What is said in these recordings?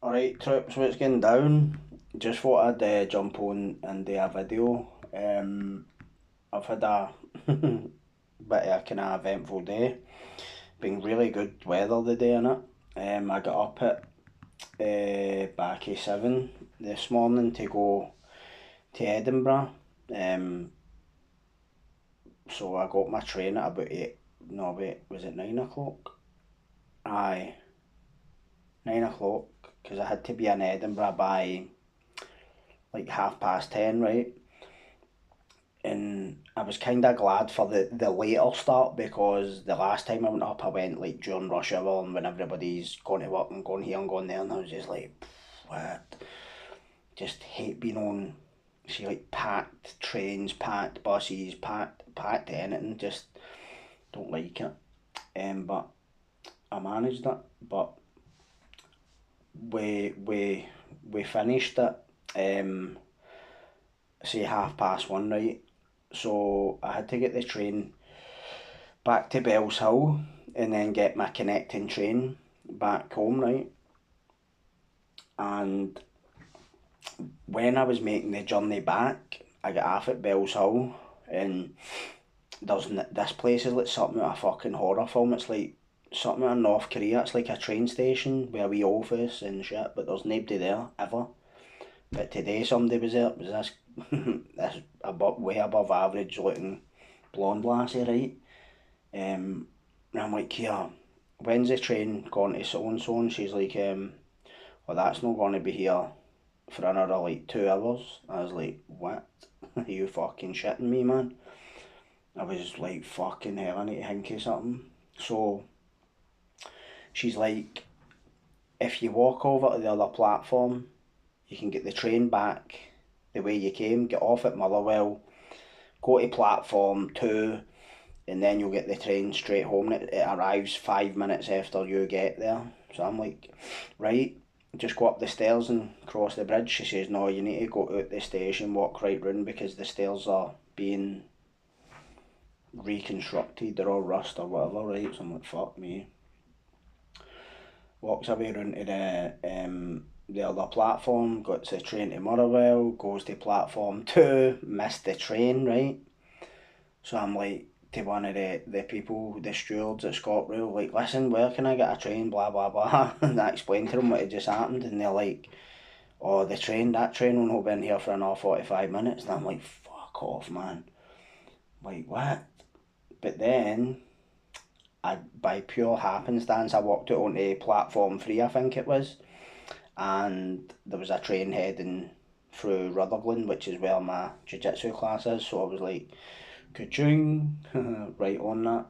Alright, troops, what's going down? Just thought I'd jump on and do a video. I've had a bit of a kind of eventful day. Been really good weather the day in it. I got up at back at 7 this morning to go to Edinburgh. Um, so I got my train at about 8. No, wait, was it 9 o'clock? Aye, 9 o'clock, because I had to be in Edinburgh by like 10:30, right? And I was kind of glad for the later start because the last time I went up, I went like during rush hour and when everybody's going to work and going here and going there, and I was just like, what? Just hate being on, see, like packed trains, packed buses, packed anything. Just don't like it. But I managed it. But we we we finished it. Say 1:30, right? So I had to get the train back to Bells Hill and then get my connecting train back home, right? And when I was making the journey back, I got off at Bells Hill and this place is like something out of a fucking horror film. It's like something out of North Korea. It's like a train station with a wee office and shit, but there's nobody there ever. But today somebody was there. It was this this way above average looking blonde lassie, right? And I'm like, yeah, when's the train going to so and so? And she's like, well, that's not going to be here for another like 2 hours. I was like, what? Are you fucking shitting me, man? I was like, fucking hell, I need to think of something. So she's like, if you walk over to the other platform, you can get the train back the way you came, get off at Motherwell, go to platform 2, and then you'll get the train straight home. It arrives 5 minutes after you get there. So I'm like, right, just go up the stairs and cross the bridge. She says, no, you need to go out the station, walk right round because the stairs are being reconstructed. They're all rust or whatever, right? So I'm like, fuck me. Walks away round to the other platform, got to the train to Motherwell, goes to platform 2, missed the train, right? So I'm like, to one of the people, the stewards at ScotRail, like, listen, where can I get a train, blah, blah, blah. And I explained to them what had just happened, and they're like, oh, that train will not be in here for another 45 minutes. And I'm like, fuck off, man. Like, what? But then, by pure happenstance, I walked out onto platform 3, I think it was, and there was a train heading through Rutherglen, which is where my jiu-jitsu class is, so I was like, ka-ching, right on that.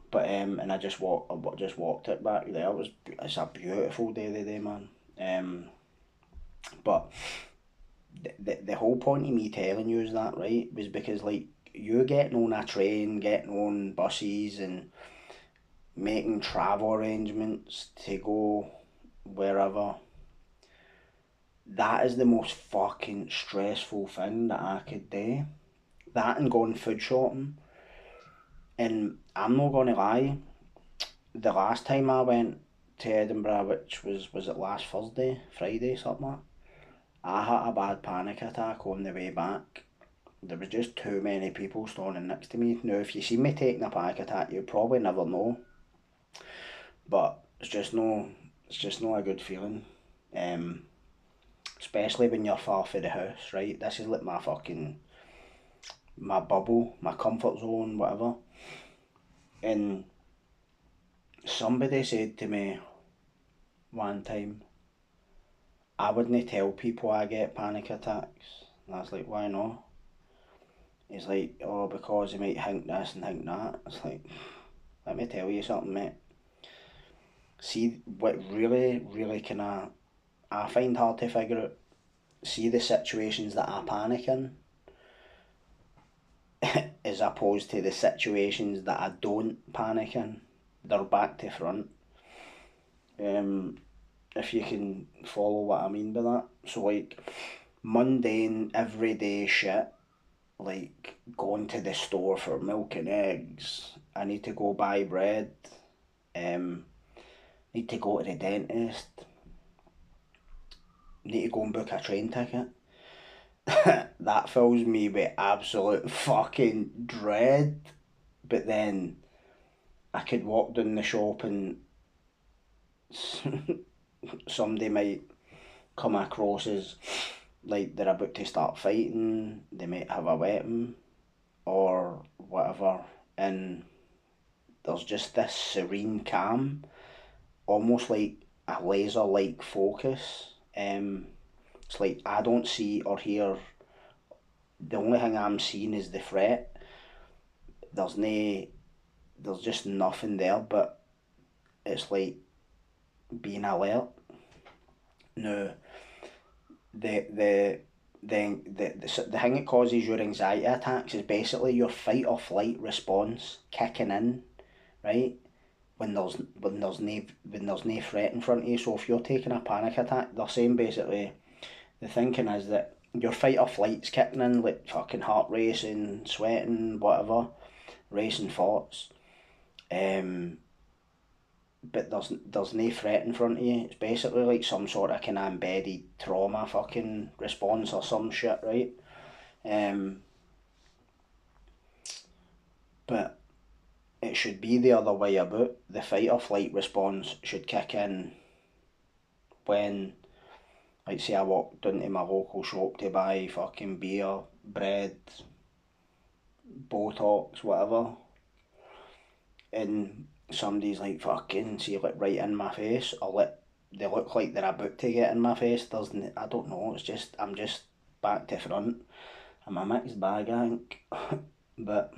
But and I just walked it back there. It's a beautiful day today, man. But the whole point of me telling you is that, right, was because like you getting on a train, getting on buses, and making travel arrangements to go wherever. That is the most fucking stressful thing that I could do. That and going food shopping. And I'm not gonna lie, the last time I went to Edinburgh, which was it last Thursday, Friday, something like that, I had a bad panic attack on the way back. There was just too many people standing next to me. Now, if you see me taking a panic attack, you probably never know. But it's just no a good feeling. Um, Especially when you're far from the house, right? This is like my bubble, my comfort zone, whatever. And somebody said to me one time, I wouldn't tell people I get panic attacks. And I was like, why not? He's like, oh, because they might think this and think that. It's like, let me tell you something, mate. See, what really kind of I find hard to figure out. See the situations that I panic in, as opposed to the situations that I don't panic in. They're back to front. Um, if you can follow what I mean by that. So like mundane everyday shit, like going to the store for milk and eggs. I need to go buy bread. Um, Need to go to the dentist. need to go and book a train ticket. That fills me with absolute fucking dread. But then I could walk down the shop and somebody might come across as like they're about to start fighting, they might have a weapon or whatever, and there's just this serene calm, almost like a laser like focus. It's like I don't see or hear, the only thing I'm seeing is the threat. There's no, there's just nothing there, but it's like being alert. No, the the the thing that causes your anxiety attacks is basically your fight or flight response kicking in, right? When there's no threat in front of you. So if you're taking a panic attack, they're saying basically the thinking is that your fight or flight's kicking in, like fucking heart racing, sweating, whatever, racing thoughts. Um, but there's no threat in front of you. It's basically like some sort of kind of embedded trauma fucking response or some shit, right? Um, but it should be the other way about. The fight or flight response should kick in when, like, say I walked into my local shop to buy fucking beer, bread, Botox, whatever, and somebody's like fucking, see, like right in my face, or like they look like they're about to get in my face. Doesn't, I don't know. It's just I'm just back to front. I'm a mixed bag, I think. But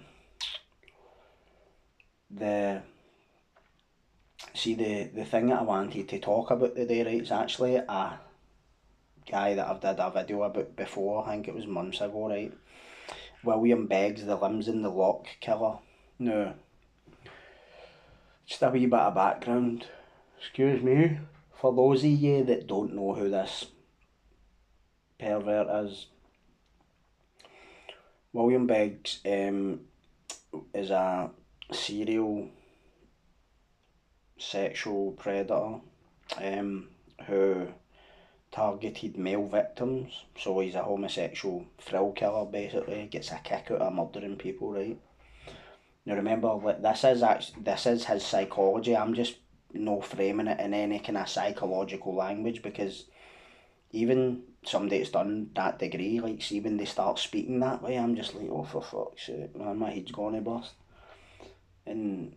the the thing that I wanted to talk about today, right, is actually a guy that I've did a video about before. I think it was months ago, right? William Beggs, the limbs in the Loch killer. No, just a wee bit of background. Excuse me. For those of you that don't know who this pervert is, William Beggs is a serial sexual predator um, who targeted male victims. So he's a homosexual thrill killer, basically. Gets a kick out of murdering people, right? Now remember, this is his psychology. I'm just no framing it in any kind of psychological language, because even somebody that's done that degree, like, see when they start speaking that way, I'm just like, oh, for fuck's sake, man, my head's gonna bust. And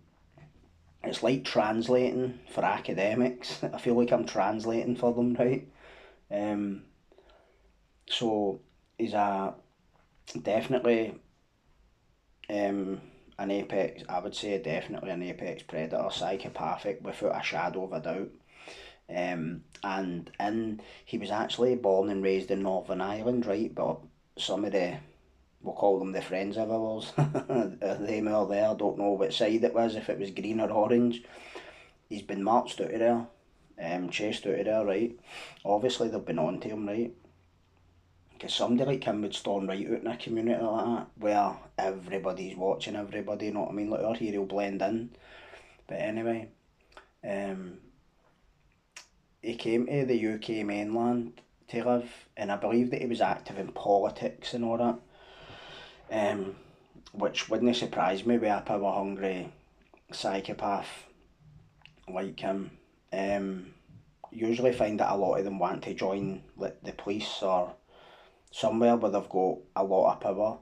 it's like translating for academics. I feel like I'm translating for them, right? Um, so he's a definitely an apex. I would say definitely an apex predator, psychopathic without a shadow of a doubt. And he was actually born and raised in Northern Ireland, right? But some of the, we'll call them the friends of ours, they more there, don't know what side it was, if it was green or orange. He's been marched out of there, chased out of there, right? Obviously they've been on to him, right? Because somebody like him would storm right out in a community like that, where everybody's watching everybody, you know what I mean? Like, out here he'll blend in. But anyway, um, he came to the UK mainland to live, and I believe that he was active in politics and all that, which wouldn't surprise me with a power hungry psychopath like him. Usually find that a lot of them want to join like the police or somewhere where they've got a lot of power.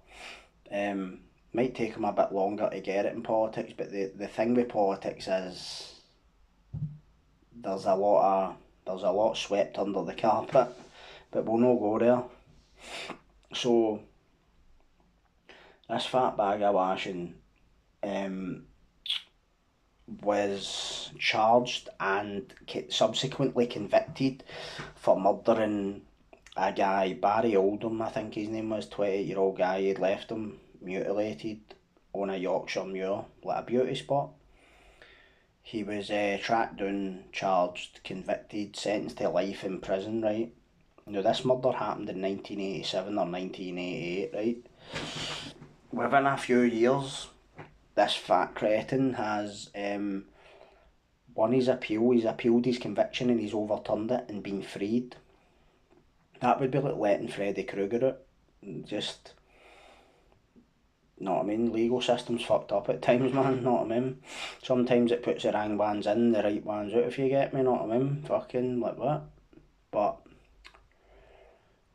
Might take them a bit longer to get it in politics, but the thing with politics is there's a lot swept under the carpet, but we'll not go there. So this fat bag of washing was charged and subsequently convicted for murdering a guy, Barry Oldham, I think his name was, 28-year-old guy. He'd left him mutilated on a Yorkshire moor, like a beauty spot. He was tracked down, charged, convicted, sentenced to life in prison, right? Now, this murder happened in 1987 or 1988, right? Within a few years, this fat cretin has won his appeal. He's appealed his conviction and he's overturned it and been freed. That would be like letting Freddy Krueger out. Just, know what I mean? Legal system's fucked up at times, man, know what I mean? Sometimes it puts the wrong ones in, the right ones out, if you get me, know what I mean? Fucking, like what? But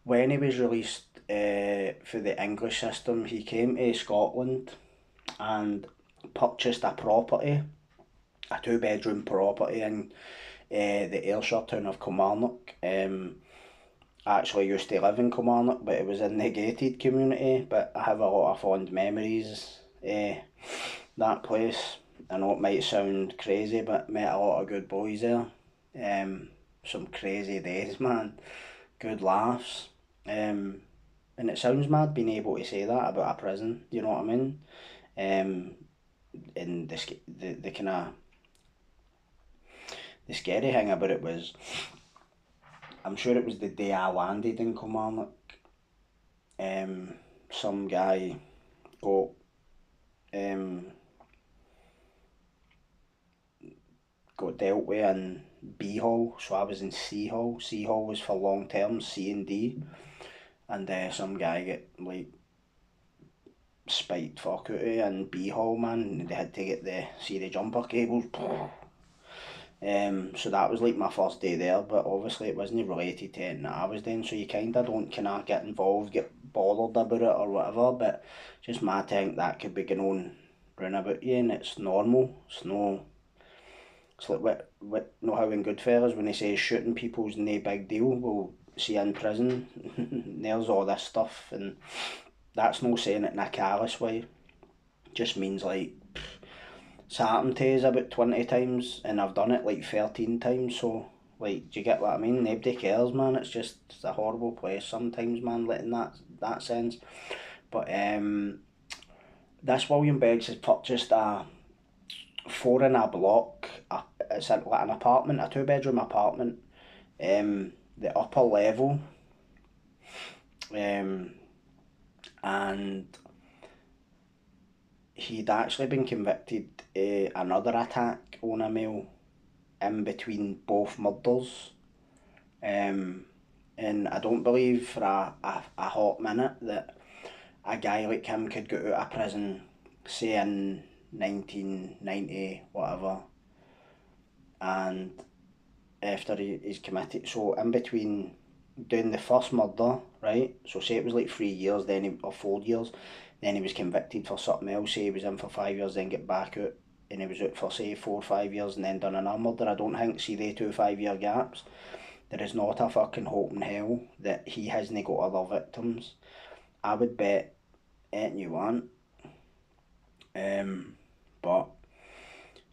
when he was released for the English system, he came to Scotland and purchased a property, a 2 bedroom property in the Ayrshire town of Kilmarnock. I actually used to live in Kilmarnock, but it was in the gated community, but I have a lot of fond memories that place. I know it might sound crazy, but met a lot of good boys there. Some crazy days, man. Good laughs. And it sounds mad being able to say that about a prison, you know what I mean? And the kind of the scary thing about it was, I'm sure it was the day I landed in Kilmarnock. Some guy got um, got dealt with in B Hall, so I was in C Hall. C Hall was for long term, C and D, and some guy get like spiked fuck out of in B Hall, man. They had to get the jumper cables. So that was like my first day there, but obviously it wasn't related to anything that I was doing, so you kinda don't kinda get involved, get bothered about it or whatever, but just my think that could be going on round about you and it's normal. It's no, it's like what know how in Goodfellas when they say shooting people's no big deal. Well, see in prison, there's all this stuff, and that's no saying it in a callous way. Just means like it's happened to us about 20 times and I've done it like 13 times, so like, do you get what I mean? Nobody cares, man. It's a horrible place sometimes, man, letting that sense. But this William Beggs has purchased a four in a block. It's like an apartment, a 2 bedroom apartment. The upper level, um, and he'd actually been convicted of another attack on a male in between both murders. Um, and I don't believe for a hot minute that a guy like him could get out of prison, say in 1990, whatever, and after he's committed, so in between doing the first murder, right? So say it was like 3 years, or 4 years, then he was convicted for something else. Say he was in for 5 years, then get back out, and he was out for say 4 or 5 years, and then done another murder. I don't think see they 2 5 year gaps. There is not a fucking hope in hell that he hasn't got other victims. I would bet anything you want. But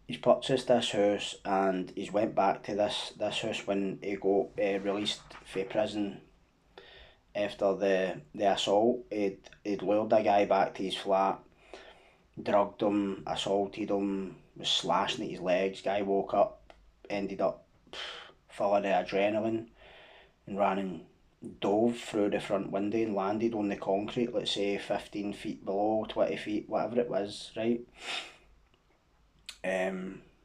he's purchased this house and he's went back to this house when he got released from prison after the assault. He'd lured the guy back to his flat, drugged him, assaulted him, was slashing at his legs. Guy woke up, ended up full of the adrenaline and ran and dove through the front window and landed on the concrete, let's say 15 feet below, 20 feet, whatever it was, right?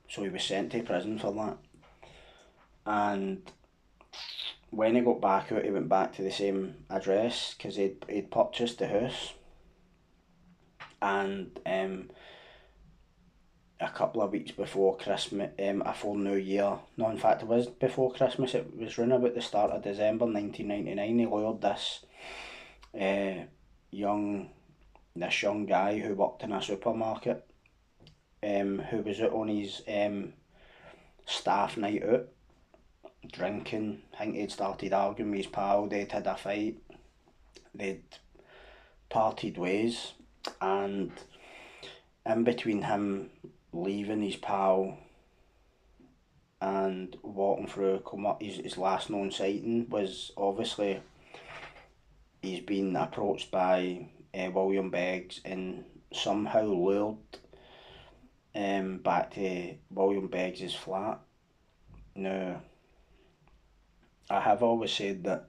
So he was sent to prison for that. And when he got back out, he went back to the same address because he'd purchased the house. And a couple of weeks before Christmas, before New Year, no, in fact, it was before Christmas, it was round about the start of December 1999, he lured uh, young, this young guy who worked in a supermarket, who was out on his staff night out, drinking. I think he'd started arguing with his pal, they'd had a fight, they'd parted ways, and in between him leaving his pal and walking through his last known sighting was obviously he's been approached by William Beggs and somehow lured back to William Beggs's flat. Now, I have always said that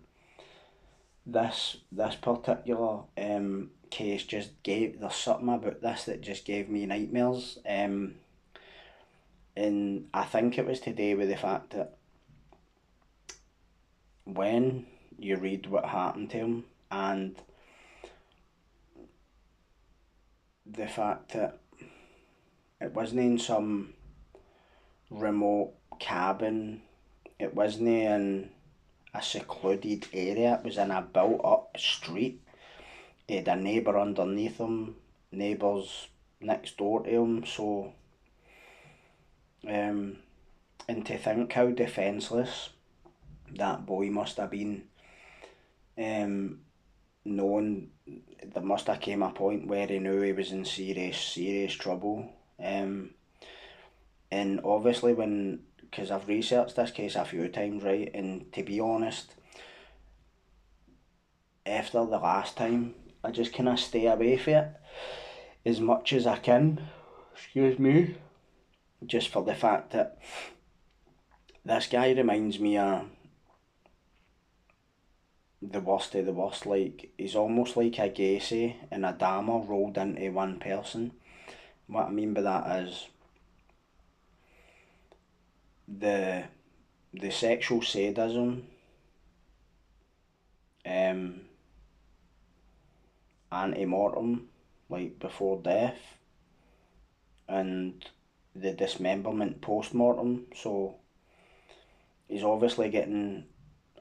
this particular case just there's something about this that just gave me nightmares. And I think it was to do with the fact that when you read what happened to him, and the fact that it wasn't in some remote cabin, it wasn't in a secluded area, it was in a built up street. He had a neighbour underneath him, neighbours next door to him, so and to think how defenceless that boy must have been, knowing there must have came a point where he knew he was in serious trouble. And obviously because I've researched this case a few times, right, and to be honest, after the last time, I just kind of stay away from it as much as I can, excuse me, just for the fact that this guy reminds me of the worst of the worst. Like, he's almost like a Gacy and a Dahmer rolled into one person. What I mean by that is the sexual sadism, ante-mortem, like before death, and the dismemberment post-mortem. So he's obviously getting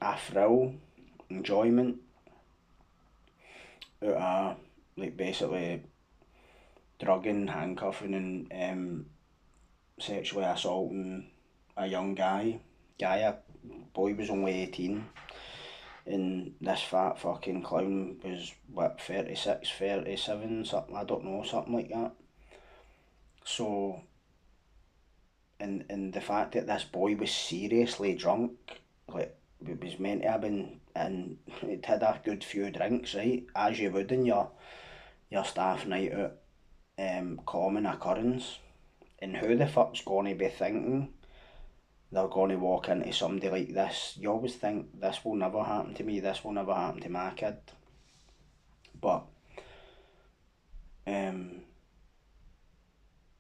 a thrill, enjoyment out of, like, basically drugging, handcuffing, and sexually assaulting a young guy. Boy was only 18, and this fat fucking clown was, what, 36, 37, something, I don't know, something like that. So, and the fact that this boy was seriously drunk, like, it was meant to have been, and it had a good few drinks, right, as you would in your staff night out, common occurrence. And who the fuck's gonna be thinking they're gonna walk into somebody like this? You always think, this will never happen to me, this will never happen to my kid. But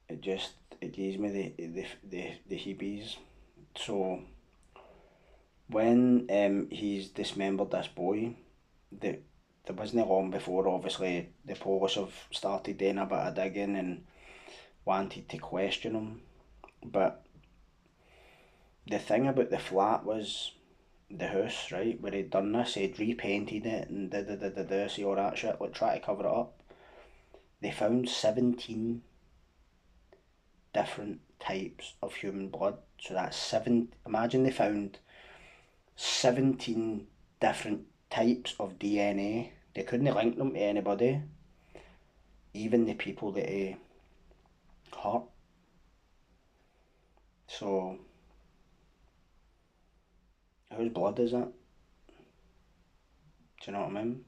it gives me the heebies. So when he's dismembered this boy, there wasn't long before, obviously, the police have started doing a bit of digging and wanted to question him. But the thing about the flat was the house, right, where he'd done this, he'd repainted it and see all that shit, like, try to cover it up. They found 17 different types of human blood. So that's imagine they found 17 different types of DNA. They couldn't link them to anybody, even the people that he hurt. So, whose blood is it? Do you know what I mean?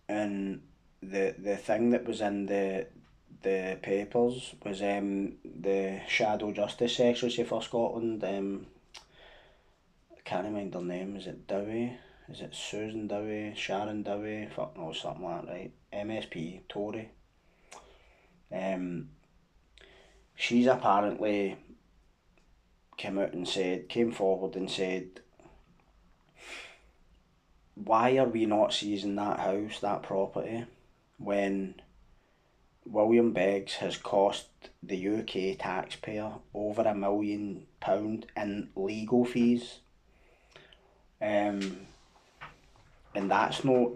And the thing that was in the papers was the Shadow Justice Secretary for Scotland. I can't remember their name. Is it Dowie? Is it Susan Dowie? Sharon Dowie? Fuck no, something like that, right? MSP, Tory. She's apparently came forward and said, why are we not seizing that house, that property, when William Beggs has cost the UK taxpayer over £1 million in legal fees? And that's no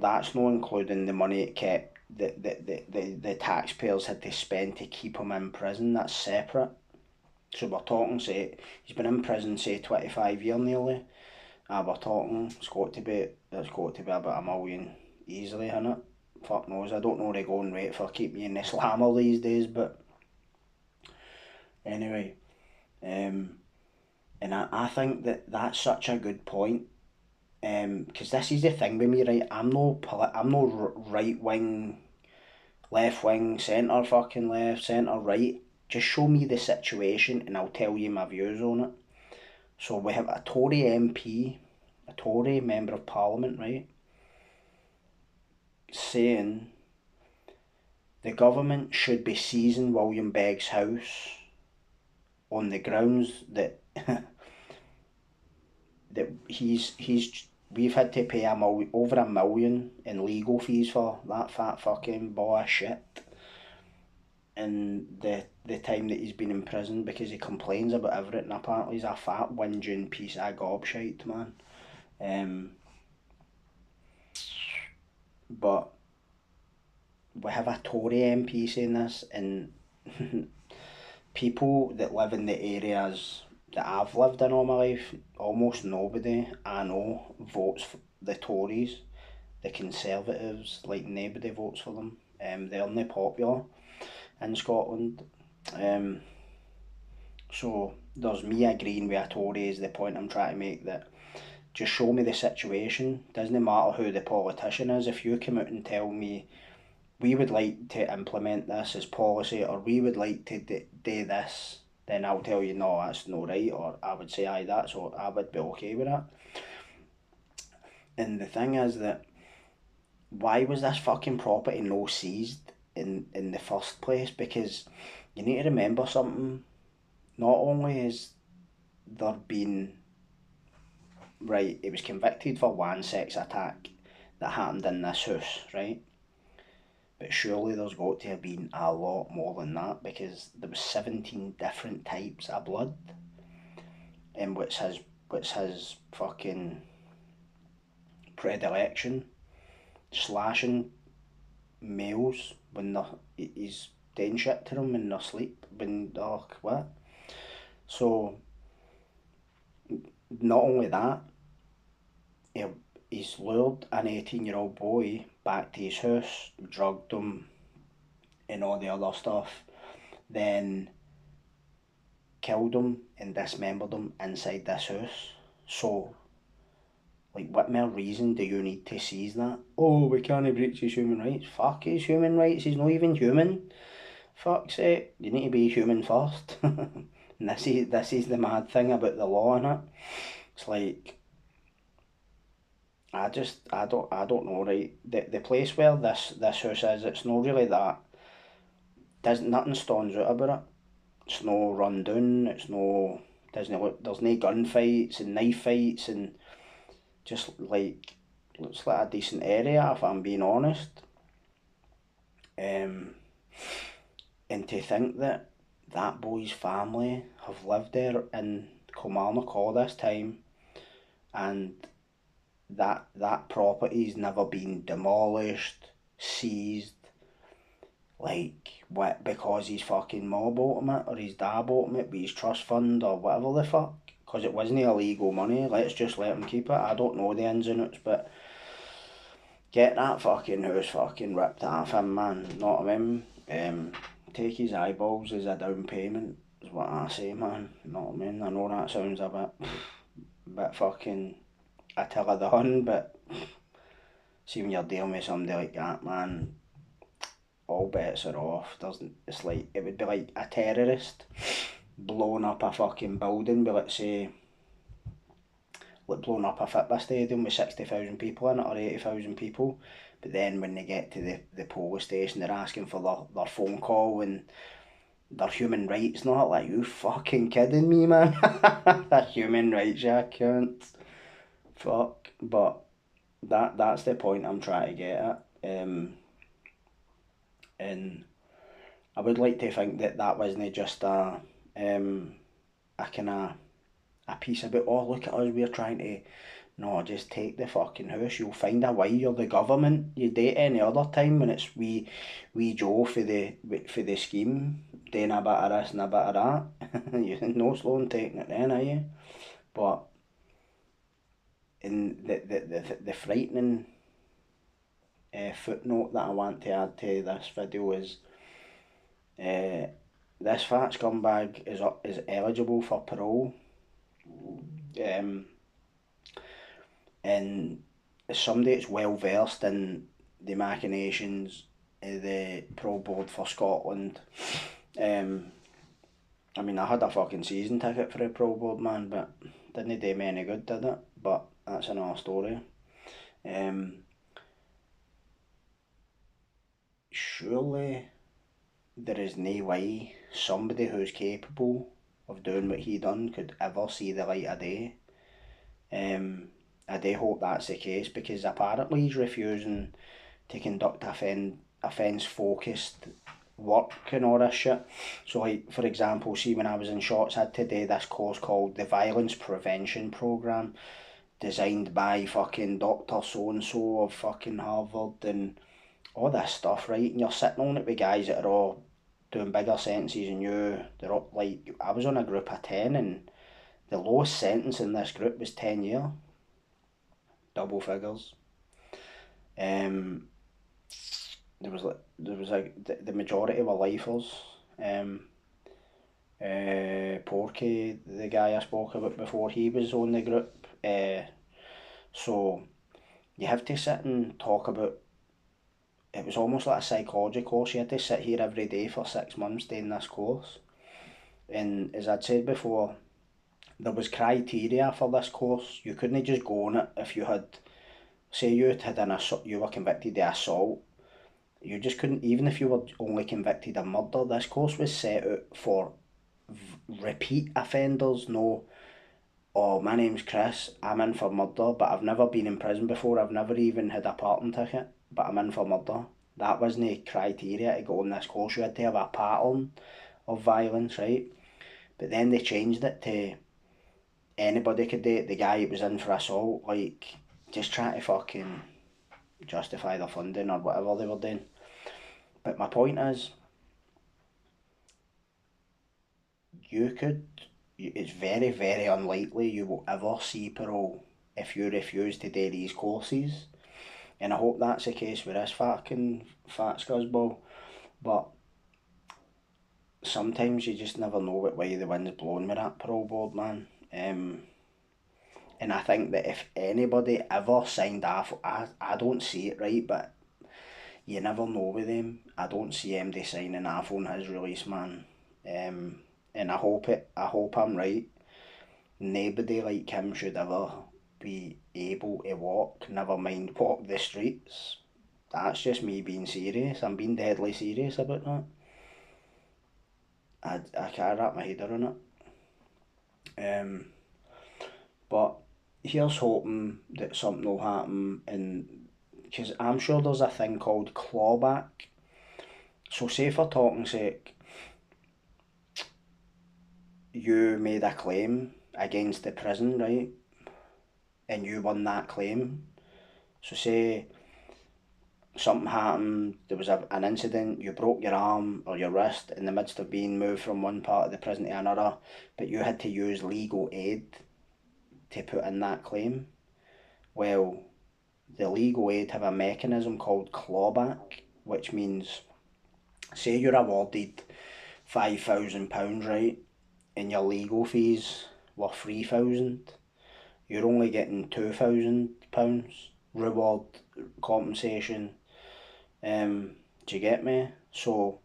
including the money it kept the taxpayers had to spend to keep him in prison. That's separate. So we're talking, say, he's been in prison, say, 25 years nearly. We're talking, it's got to be about £1 million easily, innit? Fuck knows, I don't know the going rate for keeping you in the slammer these days, but anyway, and I think that's such a good point, because this is the thing with me, right? I'm no right wing, left wing, centre fucking left, centre right. Just show me the situation and I'll tell you my views on it. So we have a Tory MP, a Tory Member of Parliament, right, saying the government should be seizing William Begg's house on the grounds that we've had to pay over $1 million in legal fees for that fat fucking ball of shit. In the time that he's been in prison, because he complains about everything. Apparently he's a fat whinging piece of gobshite, man. But we have a Tory MP saying this, and people that live in the areas that I've lived in all my life, almost nobody I know votes for the Tories. The Conservatives, like, nobody votes for them. They're not popular in Scotland. So there's me agreeing with a Tory is the point I'm trying to make, that just show me the situation. Doesn't matter who the politician is. If you come out and tell me we would like to implement this as policy, or we would like to do this, then I'll tell you no, that's no right, or I would say aye, that's what I would be okay with that. And the thing is that, why was this fucking property no seized in the first place? Because you need to remember something. Not only is there been, right, he was convicted for one sex attack that happened in this house, right? But surely there's got to have been a lot more than that, because there was 17 different types of blood, and which his fucking predilection, slashing males when he's doing shit to them in their sleep, when they're what. So not only that, he's lured an 18-year-old boy back to his house, drugged him and all the other stuff, then killed him and dismembered him inside this house. So, like, what more reason do you need to seize that? Oh, we can't breach his human rights. Fuck his human rights, he's not even human. Fuck's sake, you need to be human first. And this is the mad thing about the law, innit? It's like, I don't know, right? The place where this house is, it's not really that. Nothing stands out about it. It's no run down. It's no. Doesn't look. There's no gunfights and knife fights, and just like, looks like a decent area, if I'm being honest. And to think that that boy's family have lived there in Kilmarnock all this time, and that property's never been demolished, seized, like, what, because his fucking mob bought him it, or his dad bought him it with his trust fund, or whatever the fuck, because it wasn't illegal money. Let's just let him keep it. I don't know the ins and outs, but get that fucking house fucking ripped off him, man. Know what I mean? Take his eyeballs as a down payment, is what I say, man. Know what I mean? I know that sounds a bit fucking Attila the Hun, but see, when you're dealing with somebody like that, man, all bets are off. It's like, it would be like a terrorist blowing up a fucking building with, let's say, like blowing up a football stadium with 60,000 people in it, or 80,000 people, but then when they get to the police station, they're asking for their phone call and their human rights. Not like, you fucking kidding me, man? Human rights, yeah, cunt. Fuck. But that's the point I'm trying to get at. And I would like to think that wasn't just a kind of a piece about, oh, look at us, we're trying to, no, just take the fucking house. You'll find a way. You're the government. You date any other time when it's wee Joe for the scheme, doing a bit of this and a bit of that. You're no slow in taking it then, are you? But in the frightening footnote that I want to add to this video is, this fat scumbag is eligible for parole. And as somebody that's well versed in the machinations of the Pro Board for Scotland, I mean, I had a fucking season ticket for the Pro Board, man, but didn't do me any good, did it? But that's another story. Surely there is no way somebody who's capable of doing what he done could ever see the light of day. I do hope that's the case, because apparently he's refusing to conduct offence focused work and all this shit. So, like, for example, see, when I was in shots, I had to do this course called the Violence Prevention Programme, designed by fucking Dr. So and so of fucking Harvard and all this stuff, right? And you're sitting on it with guys that are all doing bigger sentences than you. They're all, like, I was on a group of 10, and the lowest sentence in this group was 10 years, double figures. Um, there was like the majority were lifers. Um, Porky, the guy I spoke about before, he was on the group. So you have to sit and talk about. It was almost like a psychology course. You had to sit here every day for 6 months doing this course. And as I'd said before, there was criteria for this course. You couldn't just go on it if you had, say you had an assault, you were convicted of assault. You just couldn't, even if you were only convicted of murder. This course was set out for repeat offenders. No, oh, my name's Chris, I'm in for murder, but I've never been in prison before, I've never even had a parking ticket, but I'm in for murder. That wasn't the criteria to go on this course. You had to have a pattern of violence, right? But then they changed it to anybody could do it. The guy who was in for assault, like, just trying to fucking justify their funding or whatever they were doing. But my point is, it's very, very unlikely you will ever see parole if you refuse to do these courses. And I hope that's the case with this fucking fat scuzzball. But sometimes you just never know what way the wind's blowing with that parole board, man. And I think that if anybody ever signed off, I don't see it right, but you never know with them. I don't see MD signing off on his release, man. And I hope I'm right. Nobody like him should ever be able to walk, never mind walk the streets. That's just me being serious. I'm being deadly serious about that. I can't wrap my head around it. But here's hoping that something will happen, and because I'm sure there's a thing called clawback. So say for talking sake, you made a claim against the prison, right? And you won that claim. So say something happened, there was an incident, you broke your arm or your wrist in the midst of being moved from one part of the prison to another, but you had to use legal aid to put in that claim. Well, the legal aid have a mechanism called clawback, which means, say you're awarded £5,000, right, and your legal fees were 3,000, you're only getting £2,000 reward compensation. Do you get me? So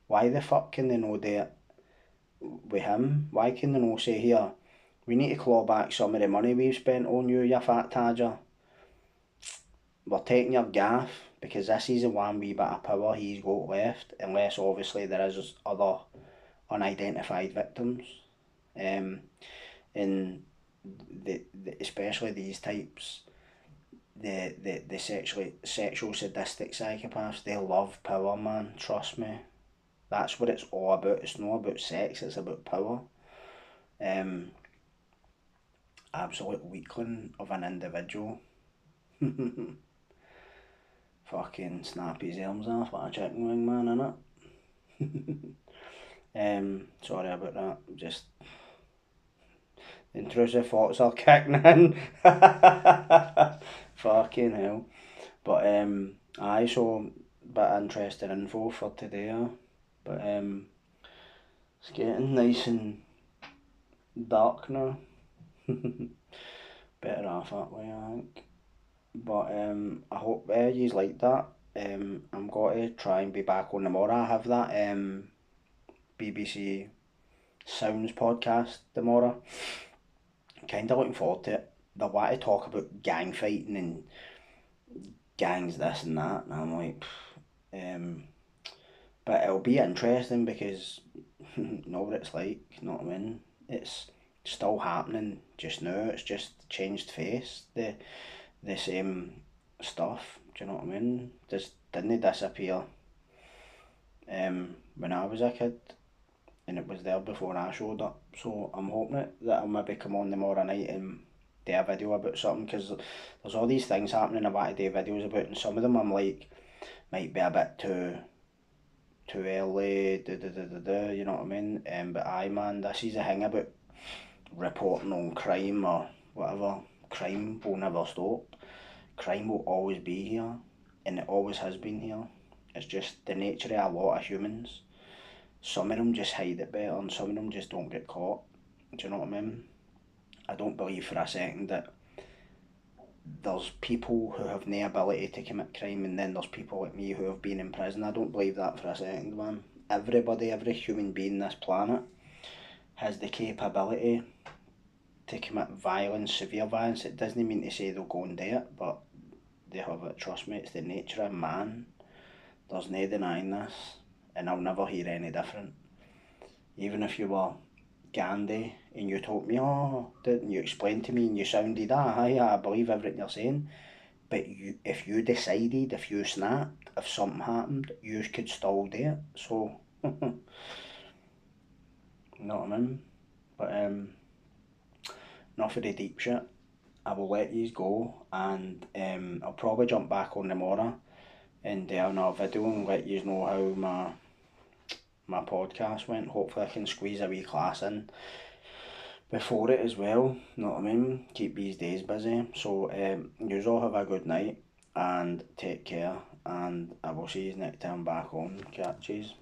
why the fuck can they not do it with him? Why can they not say, here, we need to claw back some of the money we've spent on you, you fat tadger. We're taking your gaff, because this is the one wee bit of power he's got left, unless obviously there is other unidentified victims. And especially these types, the sexual sadistic psychopaths, they love power, man, trust me. That's what it's all about. It's not about sex, it's about power. Absolute weakling of an individual. Fucking snap his arms off like a chicken wing, man, innit? Sorry about that. Just intrusive thoughts are kicking in. Fucking hell. But aye, so bit of interesting info for today. But it's getting nice and dark now. Better off that way, I think. But I hope you like that. I'm going to try and be back on tomorrow. I have that BBC Sounds podcast tomorrow. Kind of looking forward to it. They want to talk about gang fighting and gangs this and that, and I'm like, but it'll be interesting because know what it's like. You know what I mean? It's still happening just now. It's just changed face. The same stuff. Do you know what I mean? Just didn't disappear. When I was a kid, and it was there before I showed up. So I'm hoping that I'll maybe come on tomorrow night and do a video about something, because there's all these things happening I want to do videos about, and some of them I'm like might be a bit too early, you know what I mean? But aye man, this is the thing about reporting on crime or whatever. Crime will never stop. Crime will always be here, and it always has been here. It's just the nature of a lot of humans. Some of them just hide it better, and some of them just don't get caught. Do you know what I mean? I don't believe for a second that there's people who have no ability to commit crime, and then there's people like me who have been in prison. I don't believe that for a second, man. Everybody, every human being on this planet has the capability to commit violence, severe violence. It doesn't mean to say they'll go and do it, but they have it. Trust me, it's the nature of man. There's no denying this, and I'll never hear any different. Even if you were Gandhi and you told me, oh, didn't you explain to me and you sounded, I believe everything you're saying. But if you decided, if you snapped, if something happened, you could still do it. So, you know what I mean? But enough of the deep shit. I will let you go, and I'll probably jump back on tomorrow and do another video and let you know how my podcast went. Hopefully I can squeeze a wee class in before it as well, you know what I mean? Keep these days busy. So you all have a good night and take care, and I will see you next time back on. Catches.